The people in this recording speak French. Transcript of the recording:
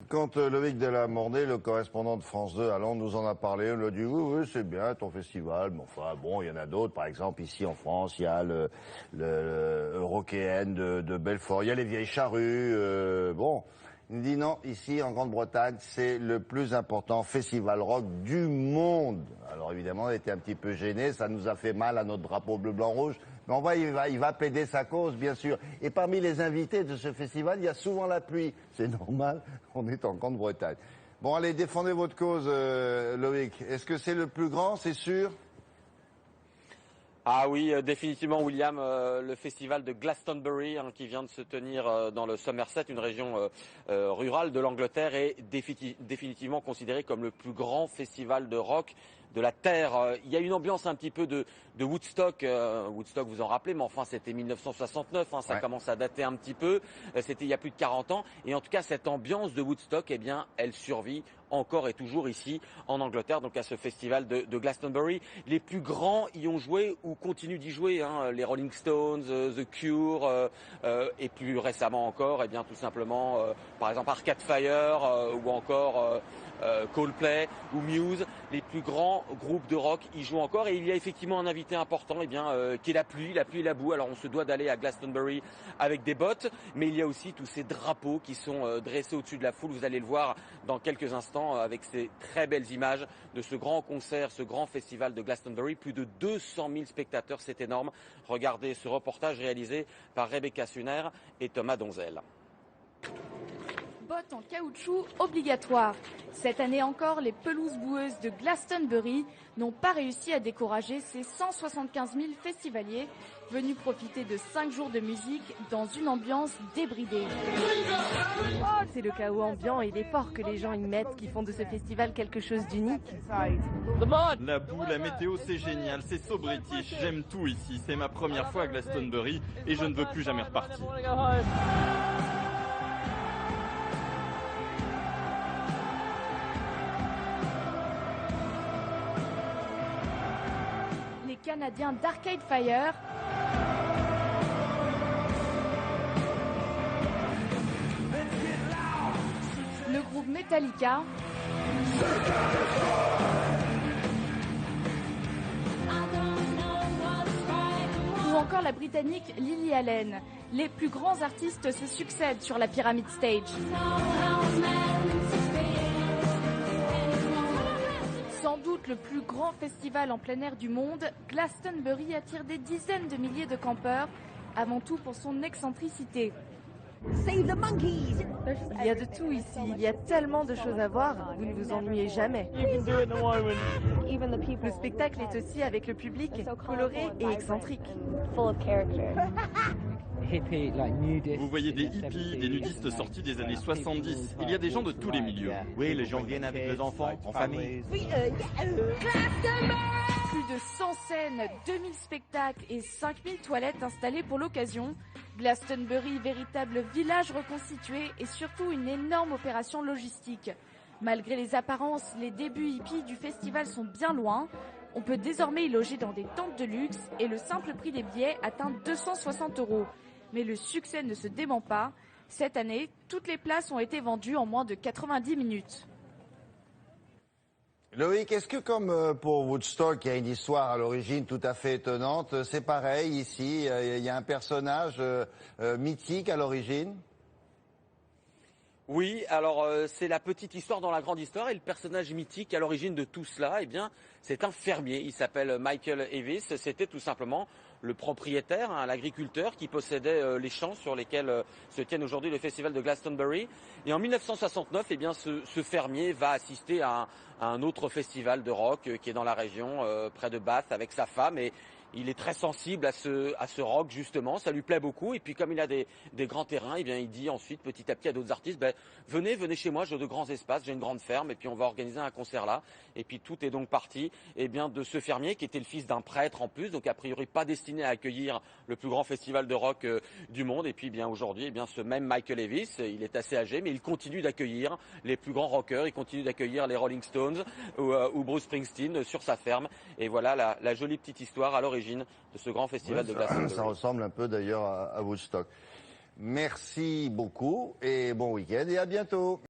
Quand Loïc Delamornay, le correspondant de France 2 à Londres, nous en a parlé, on lui a dit oui, oui, c'est bien ton festival, mais enfin bon, il y en a d'autres. Par exemple, ici en France, il y a le Eurockéenne de Belfort, il y a les Vieilles Charrues. Bon, il me dit non, ici en Grande-Bretagne, c'est le plus important festival rock du monde. Alors évidemment, on a été un petit peu gênés, ça nous a fait mal à notre drapeau bleu-blanc-rouge. Mais on voit, il va plaider sa cause, bien sûr. Et parmi les invités de ce festival, il y a souvent la pluie. C'est normal, on est en Grande-Bretagne. Bon, allez, défendez votre cause, Loïc. Est-ce que c'est le plus grand, c'est sûr ? Ah oui, définitivement, William, le festival de Glastonbury qui vient de se tenir dans le Somerset, une région rurale de l'Angleterre, est définitivement considéré comme le plus grand festival de rock de la Terre. Il y a une ambiance un petit peu de Woodstock. Woodstock, vous en rappelez, mais enfin c'était 1969, ça ouais. commence à dater un petit peu. C'était il y a plus de 40 ans. Et en tout cas, cette ambiance de Woodstock, eh bien, elle survit encore et toujours ici en Angleterre, donc à ce festival de Glastonbury. Les plus grands y ont joué ou continuent d'y jouer, les Rolling Stones, The Cure, et plus récemment encore, eh bien tout simplement, par exemple Arcade Fire ou encore Coldplay ou Muse. Les plus grands groupes de rock y jouent encore, et il y a effectivement un invité important, qui est la pluie et la boue. Alors on se doit d'aller à Glastonbury avec des bottes, mais il y a aussi tous ces drapeaux qui sont dressés au-dessus de la foule. Vous allez le voir dans quelques instants avec ces très belles images de ce grand concert, ce grand festival de Glastonbury. Plus de 200 000 spectateurs, c'est énorme. Regardez ce reportage réalisé par Rebecca Suner et Thomas Donzel. Bottes en caoutchouc obligatoires. Cette année encore, les pelouses boueuses de Glastonbury n'ont pas réussi à décourager ces 175 000 festivaliers venus profiter de 5 jours de musique dans une ambiance débridée. Oh, c'est le chaos ambiant et l'effort que les gens y mettent qui font de ce festival quelque chose d'unique. La boue, la météo, c'est génial, c'est so british, j'aime tout ici. C'est ma première fois à Glastonbury et je ne veux plus jamais repartir. Les Canadiens d'Arcade Fire, le groupe Metallica, ou encore la Britannique Lily Allen. Les plus grands artistes se succèdent sur la Pyramid Stage. Sans doute le plus grand festival en plein air du monde, Glastonbury attire des dizaines de milliers de campeurs, avant tout pour son excentricité. Il y a de tout ici, il y a tellement de choses à voir, vous ne vous ennuyez jamais. Le spectacle est aussi avec le public, coloré et excentrique. Vous voyez des hippies, des nudistes sortis des années 70. Il y a des gens de tous les milieux. Oui, les gens viennent avec les enfants, en famille. Plus de 100 scènes, 2000 spectacles et 5000 toilettes installées pour l'occasion. Glastonbury, véritable village reconstitué et surtout une énorme opération logistique. Malgré les apparences, les débuts hippies du festival sont bien loin. On peut désormais y loger dans des tentes de luxe et le simple prix des billets atteint 260 €. Mais le succès ne se dément pas. Cette année, toutes les places ont été vendues en moins de 90 minutes. Loïc, est-ce que comme pour Woodstock, il y a une histoire à l'origine tout à fait étonnante, c'est pareil ici, il y a un personnage mythique à l'origine ? Oui, alors c'est la petite histoire dans la grande histoire, et le personnage mythique à l'origine de tout cela, eh bien, c'est un fermier. Il s'appelle Michael Eavis. C'était tout simplement le propriétaire, l'agriculteur qui possédait les champs sur lesquels se tiennent aujourd'hui le festival de Glastonbury. Et en 1969, eh bien, ce fermier va assister à un autre festival de rock qui est dans la région, près de Bath, avec sa femme. Et il est très sensible à ce rock, justement, ça lui plaît beaucoup. Et puis comme il a des grands terrains, eh bien, il dit ensuite petit à petit à d'autres artistes, venez chez moi, j'ai de grands espaces, j'ai une grande ferme, et puis on va organiser un concert là. Et puis tout est donc parti de ce fermier qui était le fils d'un prêtre en plus, donc a priori pas destiné à accueillir le plus grand festival de rock du monde. Et puis aujourd'hui, ce même Michael Eavis, il est assez âgé, mais il continue d'accueillir les plus grands rockers, il continue d'accueillir les Rolling Stones ou Bruce Springsteen sur sa ferme. Et voilà la jolie petite histoire à l'origine de ce grand festival de Glastonbury. Ça ressemble un peu d'ailleurs à Woodstock. Merci beaucoup et bon week-end et à bientôt.